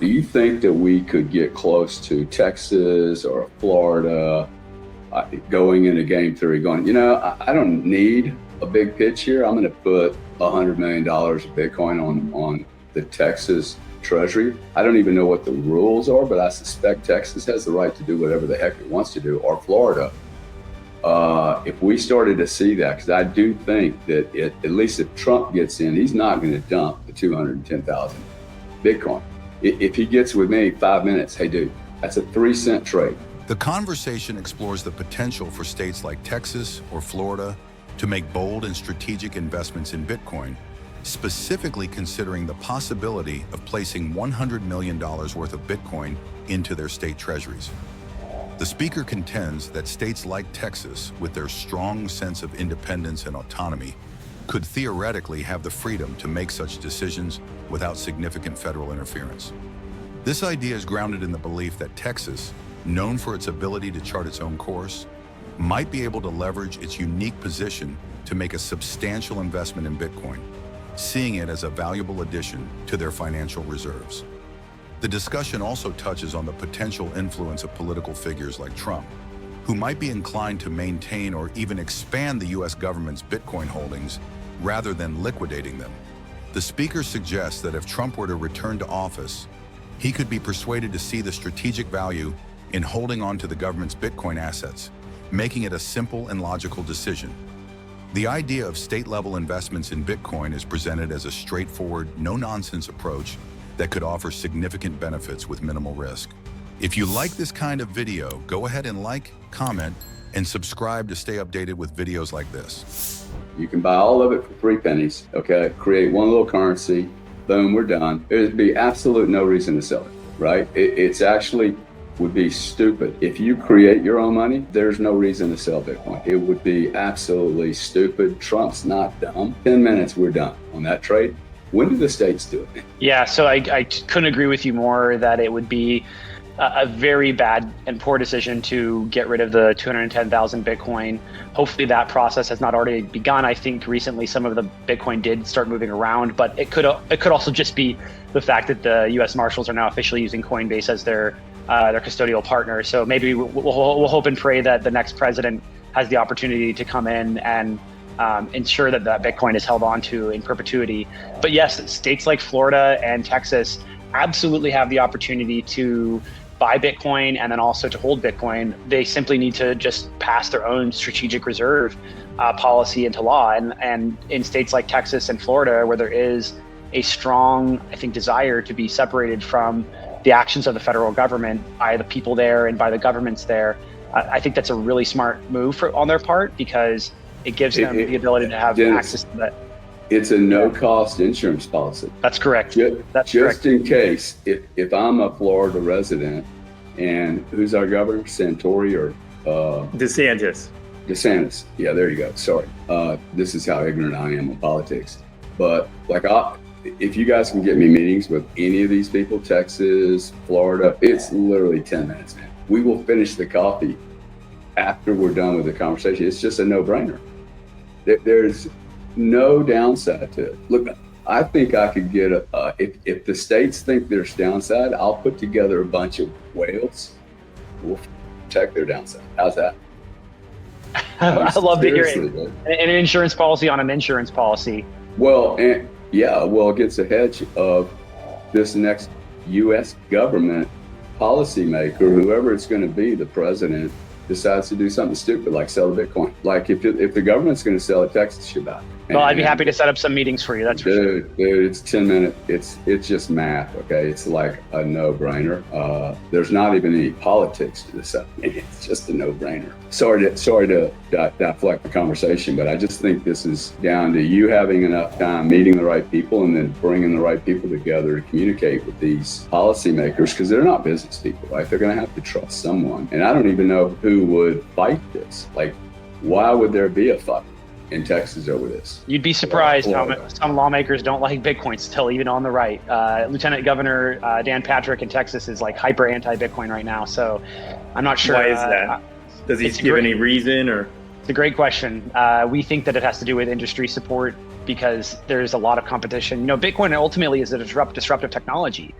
Do you think that we could get close to Texas or Florida going into game theory going, I don't need a big pitch here. I'm going to put $100 million of Bitcoin on the Texas Treasury. I don't even know what the rules are, but I suspect Texas has the right to do whatever the heck it wants to do, or Florida. If we started to see that, because I do think that at least if Trump gets in, he's not going to dump the 210,000 Bitcoin. If he gets with me 5 minutes, hey dude, that's a 3-cent trade. The conversation explores the potential for states like Texas or Florida to make bold and strategic investments in Bitcoin, specifically considering the possibility of placing $100 million worth of Bitcoin into their state treasuries. The speaker contends that states like Texas, with their strong sense of independence and autonomy, could theoretically have the freedom to make such decisions without significant federal interference. This idea is grounded in the belief that Texas, known for its ability to chart its own course, might be able to leverage its unique position to make a substantial investment in Bitcoin, seeing it as a valuable addition to their financial reserves. The discussion also touches on the potential influence of political figures like Trump, who might be inclined to maintain or even expand the U.S. government's Bitcoin holdings rather than liquidating them. The speaker suggests that if Trump were to return to office, he could be persuaded to see the strategic value in holding on to the government's Bitcoin assets, making it a simple and logical decision. The idea of state-level investments in Bitcoin is presented as a straightforward, no-nonsense approach that could offer significant benefits with minimal risk. If you like this kind of video, go ahead and like, comment, and subscribe to stay updated with videos like this. You can buy all of it for 3 pennies, okay? Create one little currency, boom, we're done. There'd be absolute no reason to sell it, right? It's actually would be stupid. If you create your own money, there's no reason to sell Bitcoin. It would be absolutely stupid. Trump's not dumb. 10 minutes, we're done on that trade. When do the states do it? Yeah, so I couldn't agree with you more that it would be a very bad and poor decision to get rid of the 210,000 Bitcoin. Hopefully that process has not already begun. I think recently some of the Bitcoin did start moving around, but it could also just be the fact that the U.S. Marshals are now officially using Coinbase as their custodial partner. So maybe we'll hope and pray that the next president has the opportunity to come in and ensure that that Bitcoin is held on to in perpetuity. But yes, states like Florida and Texas absolutely have the opportunity to buy Bitcoin and then also to hold Bitcoin. They simply need to just pass their own strategic reserve policy into law. And in states like Texas and Florida, where there is a strong, I think, desire to be separated from the actions of the federal government by the people there and by the governments there, I think that's a really smart move on their part, because it gives them the ability to have access to that. It's a no-cost insurance policy. That's correct. Just in case, if I'm a Florida resident, and who's our governor? Santori or DeSantis. DeSantis. Yeah, there you go. Sorry. This is how ignorant I am on politics. But if you guys can get me meetings with any of these people, Texas, Florida, it's literally 10 minutes, man. We will finish the coffee after we're done with the conversation. It's just a no-brainer. There's no downside to it. Look, I think I could get if the states think there's downside, I'll put together a bunch of whales. We'll protect their downside. How's that? I love to hear it. An insurance policy on an insurance policy. Well, it gets a hedge of this next U.S. government policymaker, whoever it's going to be, the president, decides to do something stupid like sell the Bitcoin. Like if the government's going to sell it, Texas should buy it. Well, I'd be happy to set up some meetings for you. That's for sure. Dude, it's 10 minutes. It's just math. Okay, it's like a no-brainer. There's not even any politics to this. It's just a no-brainer. Sorry to deflect the conversation, but I just think this is down to you having enough time, meeting the right people, and then bringing the right people together to communicate with these policymakers, because they're not business people, right? They're going to have to trust someone, and I don't even know who would fight this. Like, why would there be a fight in Texas over this? You'd be surprised how some lawmakers don't like Bitcoin still, even on the right. Lieutenant Governor Dan Patrick in Texas is like hyper anti-Bitcoin right now. So I'm not sure. Why is that? Does he give any reason, or? It's a great question. We think that it has to do with industry support, because there's a lot of competition. Bitcoin ultimately is a disruptive technology.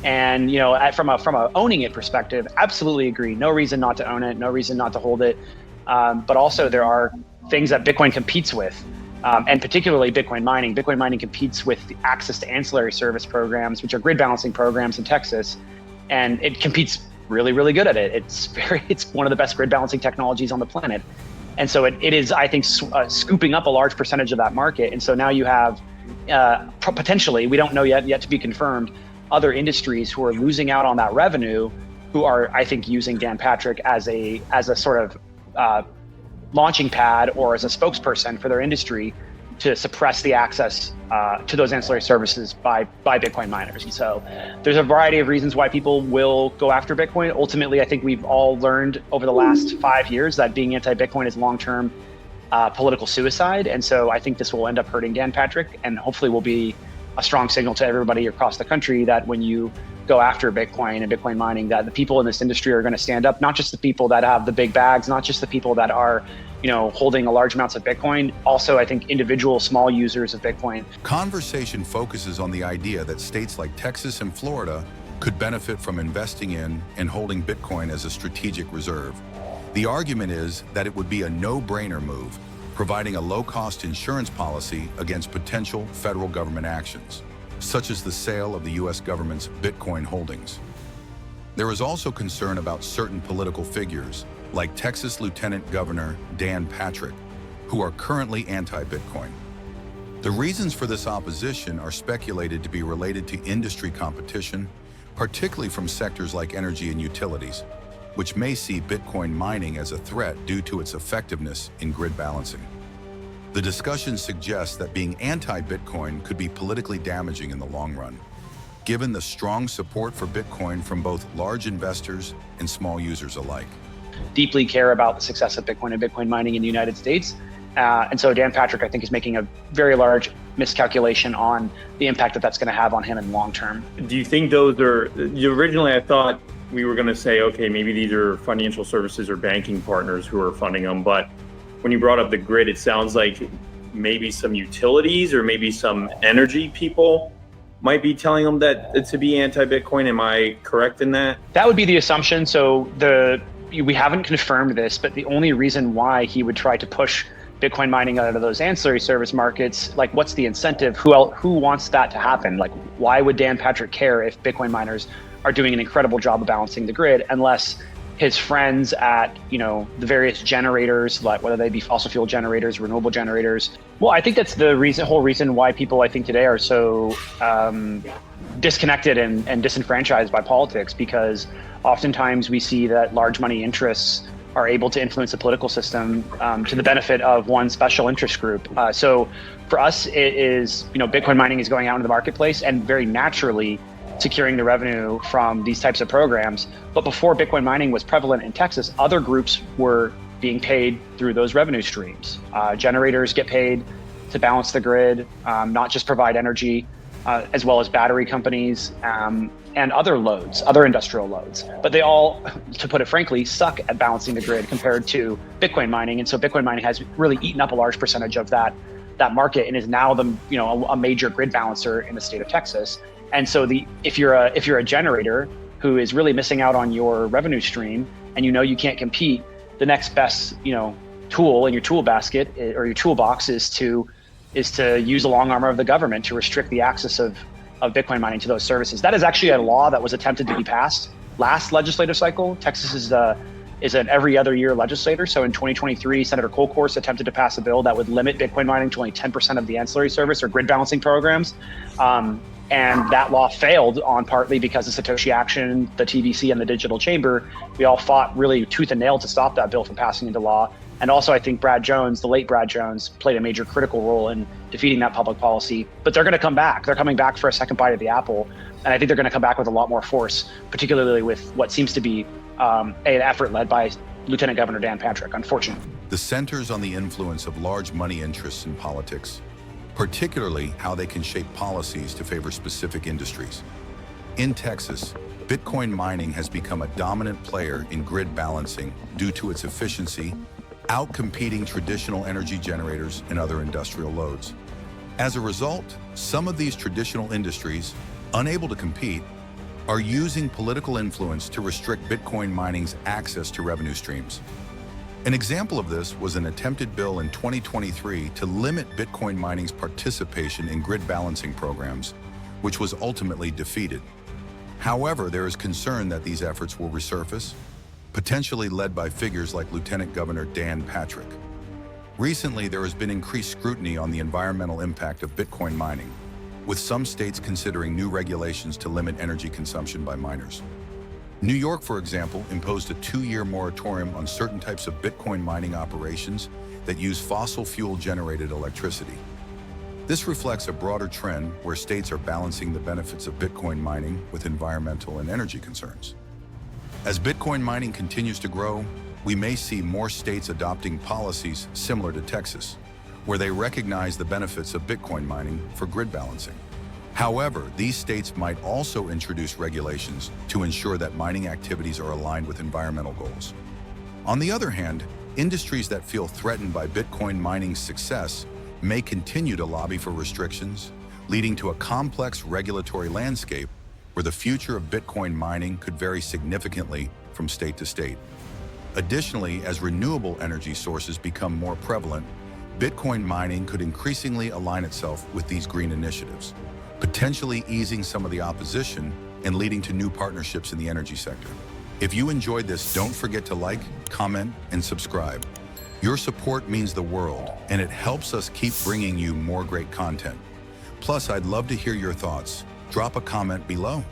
And from a owning it perspective, absolutely agree. No reason not to own it. No reason not to hold it. But also there are things that Bitcoin competes with, and particularly Bitcoin mining. Bitcoin mining competes with the access to ancillary service programs, which are grid balancing programs in Texas, and it competes really, really good at it. It's one of the best grid balancing technologies on the planet. And so it is, I think, scooping up a large percentage of that market. And so now you have potentially, we don't know yet to be confirmed, other industries who are losing out on that revenue, who are, I think, using Dan Patrick as a sort of launching pad or as a spokesperson for their industry to suppress the access to those ancillary services by Bitcoin miners. And so there's a variety of reasons why people will go after Bitcoin. Ultimately, I think we've all learned over the last 5 years that being anti-Bitcoin is long-term political suicide. And so I think this will end up hurting Dan Patrick, and hopefully will be a strong signal to everybody across the country that when you go after Bitcoin and Bitcoin mining, that the people in this industry are going to stand up, not just the people that have the big bags, not just the people that are holding a large amounts of Bitcoin. Also, I think individual small users of Bitcoin. Conversation focuses on the idea that states like Texas and Florida could benefit from investing in and holding Bitcoin as a strategic reserve. The argument is that it would be a no-brainer move, providing a low-cost insurance policy against potential federal government actions, such as the sale of the U.S. government's Bitcoin holdings. There is also concern about certain political figures, like Texas Lieutenant Governor Dan Patrick, who are currently anti-Bitcoin. The reasons for this opposition are speculated to be related to industry competition, particularly from sectors like energy and utilities, which may see Bitcoin mining as a threat due to its effectiveness in grid balancing. The discussion suggests that being anti-Bitcoin could be politically damaging in the long run, given the strong support for Bitcoin from both large investors and small users alike. Deeply care about the success of Bitcoin and Bitcoin mining in the United States. And so Dan Patrick, I think, is making a very large miscalculation on the impact that that's going to have on him in long term. Do you think those are, originally I thought we were going to say, okay, maybe these are financial services or banking partners who are funding them. But when you brought up the grid, it sounds like maybe some utilities or maybe some energy people might be telling them that to be anti-Bitcoin. Am I correct in that? That would be the assumption. So we haven't confirmed this, but the only reason why he would try to push Bitcoin mining out of those ancillary service markets, like what's the incentive? Who wants that to happen? Like, why would Dan Patrick care if Bitcoin miners are doing an incredible job of balancing the grid, unless his friends at the various generators, like whether they be fossil fuel generators, renewable generators? Well, I think that's the whole reason why people, I think, today are so disconnected and disenfranchised by politics, because oftentimes we see that large money interests are able to influence the political system to the benefit of one special interest group. So for us, it is, Bitcoin mining is going out into the marketplace and very naturally securing the revenue from these types of programs. But before Bitcoin mining was prevalent in Texas, other groups were being paid through those revenue streams. Generators get paid to balance the grid, not just provide energy, as well as battery companies and other loads, other industrial loads. But they all, to put it frankly, suck at balancing the grid compared to Bitcoin mining. And so Bitcoin mining has really eaten up a large percentage of that market and is now a major grid balancer in the state of Texas. And so if you're a generator who is really missing out on your revenue stream, and you can't compete, the next best tool in your tool basket or your toolbox is to use the long arm of the government to restrict the access of Bitcoin mining to those services. That is actually a law that was attempted to be passed last legislative cycle. Texas is an every other year legislator. So in 2023, Senator Colcourse attempted to pass a bill that would limit Bitcoin mining to only 10% of the ancillary service or grid balancing programs. And that law failed partly because of Satoshi Action, the TVC, and the Digital Chamber. We all fought really tooth and nail to stop that bill from passing into law. And also, I think Brad Jones, the late Brad Jones, played a major critical role in defeating that public policy. But they're going to come back. They're coming back for a second bite of the apple. And I think they're going to come back with a lot more force, particularly with what seems to be an effort led by Lieutenant Governor Dan Patrick, unfortunately. The centers on the influence of large money interests in politics, particularly how they can shape policies to favor specific industries. In Texas, Bitcoin mining has become a dominant player in grid balancing due to its efficiency, outcompeting traditional energy generators and other industrial loads. As a result, some of these traditional industries, unable to compete, are using political influence to restrict Bitcoin mining's access to revenue streams. An example of this was an attempted bill in 2023 to limit Bitcoin mining's participation in grid balancing programs, which was ultimately defeated. However, there is concern that these efforts will resurface, potentially led by figures like Lieutenant Governor Dan Patrick. Recently, there has been increased scrutiny on the environmental impact of Bitcoin mining, with some states considering new regulations to limit energy consumption by miners. New York, for example, imposed a 2-year moratorium on certain types of Bitcoin mining operations that use fossil fuel-generated electricity. This reflects a broader trend where states are balancing the benefits of Bitcoin mining with environmental and energy concerns. As Bitcoin mining continues to grow, we may see more states adopting policies similar to Texas, where they recognize the benefits of Bitcoin mining for grid balancing. However, these states might also introduce regulations to ensure that mining activities are aligned with environmental goals. On the other hand, industries that feel threatened by Bitcoin mining's success may continue to lobby for restrictions, leading to a complex regulatory landscape where the future of Bitcoin mining could vary significantly from state to state. Additionally, as renewable energy sources become more prevalent, Bitcoin mining could increasingly align itself with these green initiatives, potentially easing some of the opposition and leading to new partnerships in the energy sector. If you enjoyed this, don't forget to like, comment, and subscribe. Your support means the world, and it helps us keep bringing you more great content. Plus, I'd love to hear your thoughts. Drop a comment below.